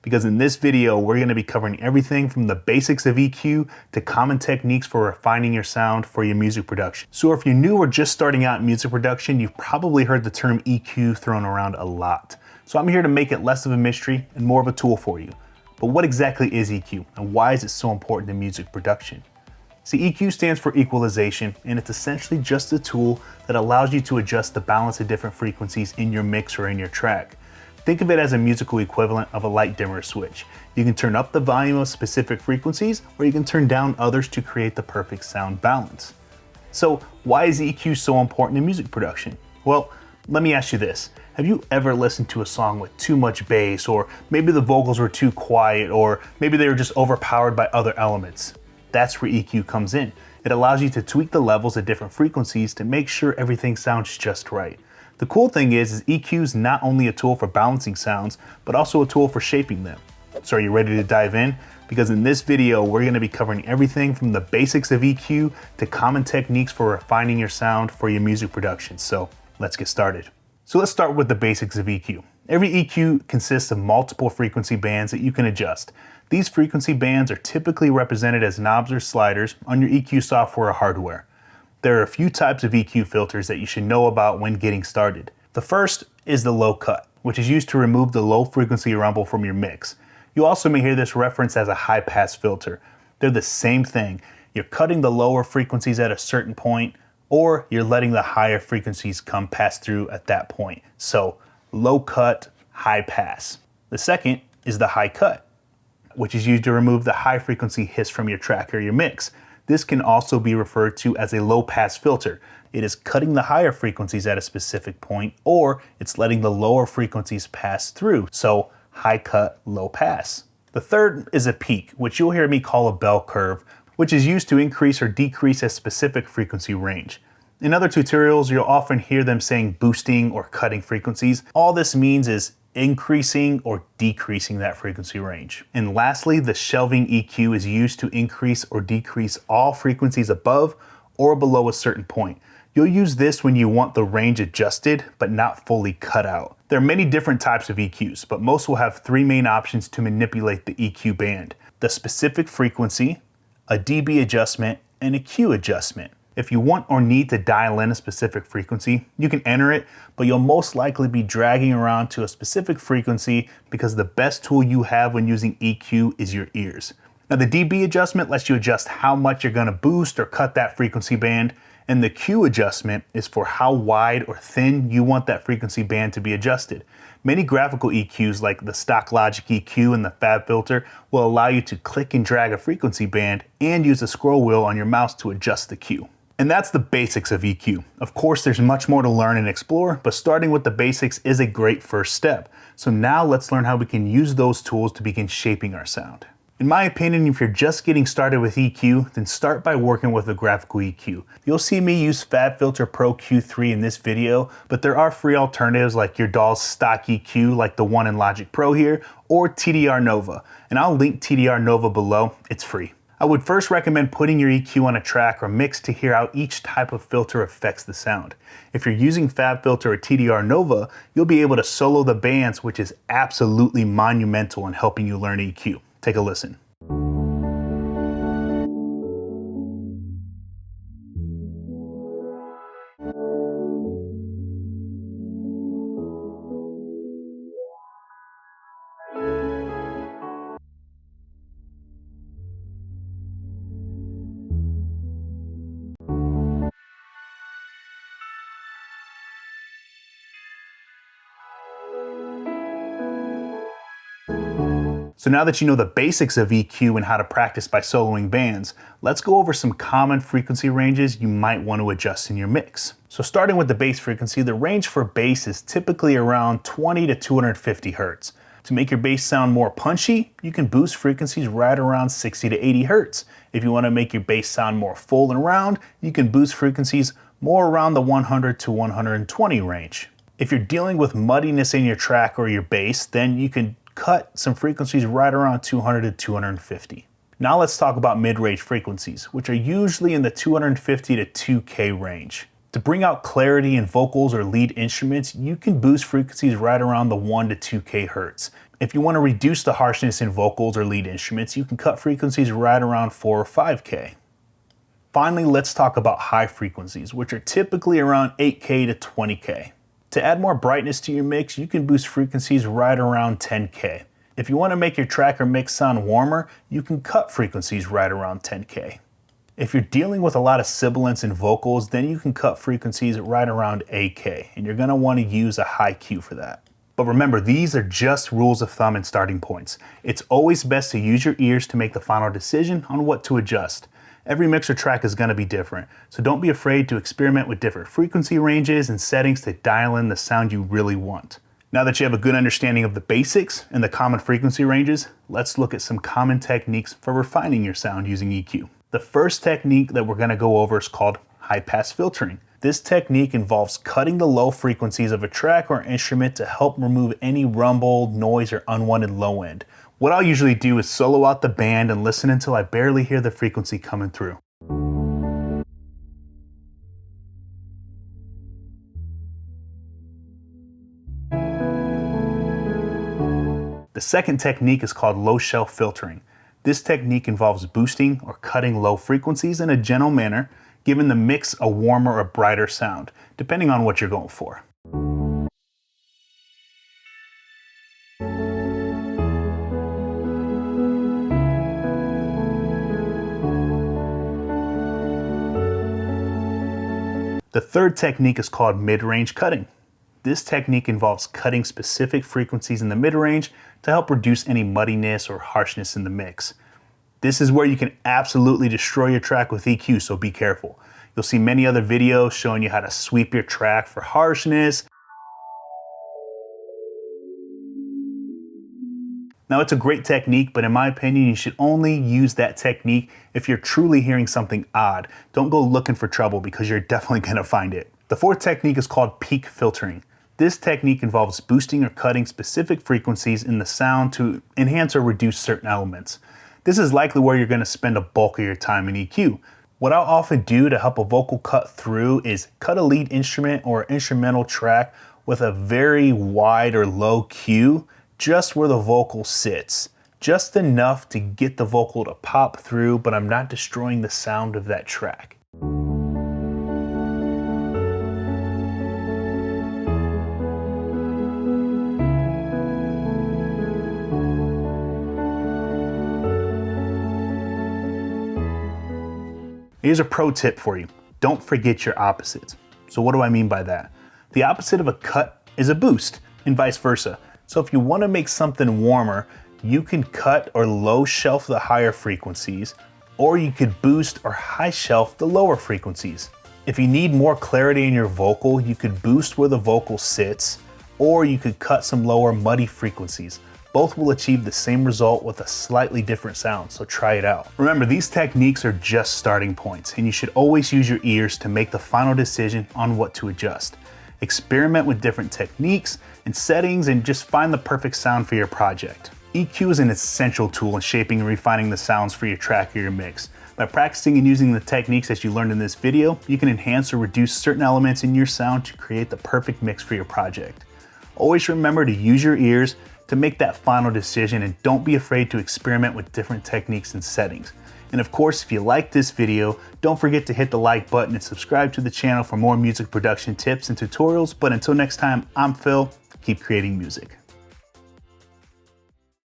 because in this video, we're going to be covering everything from the basics of EQ to common techniques for refining your sound for your music production. So if you're new or just starting out in music production, you've probably heard the term EQ thrown around a lot. So I'm here to make it less of a mystery and more of a tool for you. But what exactly is EQ and why is it so important in music production? See, EQ stands for equalization, and it's essentially just a tool that allows you to adjust the balance of different frequencies in your mix or in your track. Think of it as a musical equivalent of a light dimmer switch. You can turn up the volume of specific frequencies, or you can turn down others to create the perfect sound balance. So why is EQ so important in music production? Well, let me ask you this. Have you ever listened to a song with too much bass, or maybe the vocals were too quiet, or maybe they were just overpowered by other elements? That's where EQ comes in. It allows you to tweak the levels at different frequencies to make sure everything sounds just right. The cool thing is EQ is not only a tool for balancing sounds, but also a tool for shaping them. So are you ready to dive in? Because in this video, we're going to be covering everything from the basics of EQ to common techniques for refining your sound for your music production. So let's get started. So let's start with the basics of EQ. Every EQ consists of multiple frequency bands that you can adjust. These frequency bands are typically represented as knobs or sliders on your EQ software or hardware. There are a few types of EQ filters that you should know about when getting started. The first is the low cut, which is used to remove the low frequency rumble from your mix. You also may hear this referenced as a high pass filter. They're the same thing. You're cutting the lower frequencies at a certain point, or you're letting the higher frequencies come pass through at that point. So low cut, high pass. The second is the high cut, which is used to remove the high frequency hiss from your track or your mix. This can also be referred to as a low pass filter. It is cutting the higher frequencies at a specific point, or it's letting the lower frequencies pass through. So high cut, low pass. The third is a peak, which you'll hear me call a bell curve, which is used to increase or decrease a specific frequency range. In other tutorials, you'll often hear them saying boosting or cutting frequencies. All this means is increasing or decreasing that frequency range. And lastly, the shelving EQ is used to increase or decrease all frequencies above or below a certain point. You'll use this when you want the range adjusted but not fully cut out. There are many different types of EQs, but most will have three main options to manipulate the EQ band: the specific frequency, a dB adjustment, and a Q adjustment. If you want or need to dial in a specific frequency, you can enter it, but you'll most likely be dragging around to a specific frequency because the best tool you have when using EQ is your ears. Now, the dB adjustment lets you adjust how much you're going to boost or cut that frequency band, and the Q adjustment is for how wide or thin you want that frequency band to be adjusted. Many graphical EQs like the stock Logic EQ and the Fab filter will allow you to click and drag a frequency band and use the scroll wheel on your mouse to adjust the Q. And that's the basics of EQ. Of course, there's much more to learn and explore, but starting with the basics is a great first step. So now let's learn how we can use those tools to begin shaping our sound. In my opinion, if you're just getting started with EQ, then start by working with a graphical EQ. You'll see me use FabFilter Pro Q3 in this video, but there are free alternatives like your DAW's stock EQ, like the one in Logic Pro here, or TDR Nova. And I'll link TDR Nova below. It's free. I would first recommend putting your EQ on a track or mix to hear how each type of filter affects the sound. If you're using FabFilter or TDR Nova, you'll be able to solo the bands, which is absolutely monumental in helping you learn EQ. Take a listen. So now that you know the basics of EQ and how to practice by soloing bands, let's go over some common frequency ranges you might want to adjust in your mix. So starting with the bass frequency, the range for bass is typically around 20 to 250 Hertz. To make your bass sound more punchy, you can boost frequencies right around 60 to 80 Hertz. If you want to make your bass sound more full and round, you can boost frequencies more around the 100 to 120 range. If you're dealing with muddiness in your track or your bass, then you can cut some frequencies right around 200 to 250. Now let's talk about mid-range frequencies, which are usually in the 250 to 2K range. To bring out clarity in vocals or lead instruments, you can boost frequencies right around the 1 to 2K Hertz. If you want to reduce the harshness in vocals or lead instruments, you can cut frequencies right around 4 or 5K. Finally, let's talk about high frequencies, which are typically around 8K to 20K. To add more brightness to your mix, you can boost frequencies right around 10K. If you want to make your track or mix sound warmer, you can cut frequencies right around 10K. If you're dealing with a lot of sibilance in vocals, then you can cut frequencies right around 8K, and you're going to want to use a high Q for that. But remember, these are just rules of thumb and starting points. It's always best to use your ears to make the final decision on what to adjust. Every mixer track is going to be different, so don't be afraid to experiment with different frequency ranges and settings to dial in the sound you really want. Now that you have a good understanding of the basics and the common frequency ranges, let's look at some common techniques for refining your sound using EQ. The first technique that we're going to go over is called high-pass filtering. This technique involves cutting the low frequencies of a track or instrument to help remove any rumble, noise, or unwanted low end. What I'll usually do is solo out the band and listen until I barely hear the frequency coming through. The second technique is called low shelf filtering. This technique involves boosting or cutting low frequencies in a gentle manner, giving the mix a warmer or brighter sound, depending on what you're going for. The third technique is called mid-range cutting. This technique involves cutting specific frequencies in the mid-range to help reduce any muddiness or harshness in the mix. This is where you can absolutely destroy your track with EQ, so be careful. You'll see many other videos showing you how to sweep your track for harshness. Now, it's a great technique, but in my opinion, you should only use that technique if you're truly hearing something odd. Don't go looking for trouble because you're definitely going to find it. The fourth technique is called peak filtering. This technique involves boosting or cutting specific frequencies in the sound to enhance or reduce certain elements. This is likely where you're going to spend a bulk of your time in EQ. What I'll often do to help a vocal cut through is cut a lead instrument or instrumental track with a very wide or low Q, just where the vocal sits. Just enough to get the vocal to pop through, but I'm not destroying the sound of that track. Here's a pro tip for you. Don't forget your opposites. So what do I mean by that? The opposite of a cut is a boost, and vice versa. So if you want to make something warmer, you can cut or low shelf the higher frequencies, or you could boost or high shelf the lower frequencies. If you need more clarity in your vocal, you could boost where the vocal sits, or you could cut some lower muddy frequencies. Both will achieve the same result with a slightly different sound, so try it out. Remember, these techniques are just starting points, and you should always use your ears to make the final decision on what to adjust. Experiment with different techniques and settings and just find the perfect sound for your project. EQ is an essential tool in shaping and refining the sounds for your track or your mix. By practicing and using the techniques that you learned in this video, you can enhance or reduce certain elements in your sound to create the perfect mix for your project. Always remember to use your ears to make that final decision, and don't be afraid to experiment with different techniques and settings. And of course, if you like this video, don't forget to hit the like button and subscribe to the channel for more music production tips and tutorials. But until next time, I'm Phil. Keep creating music.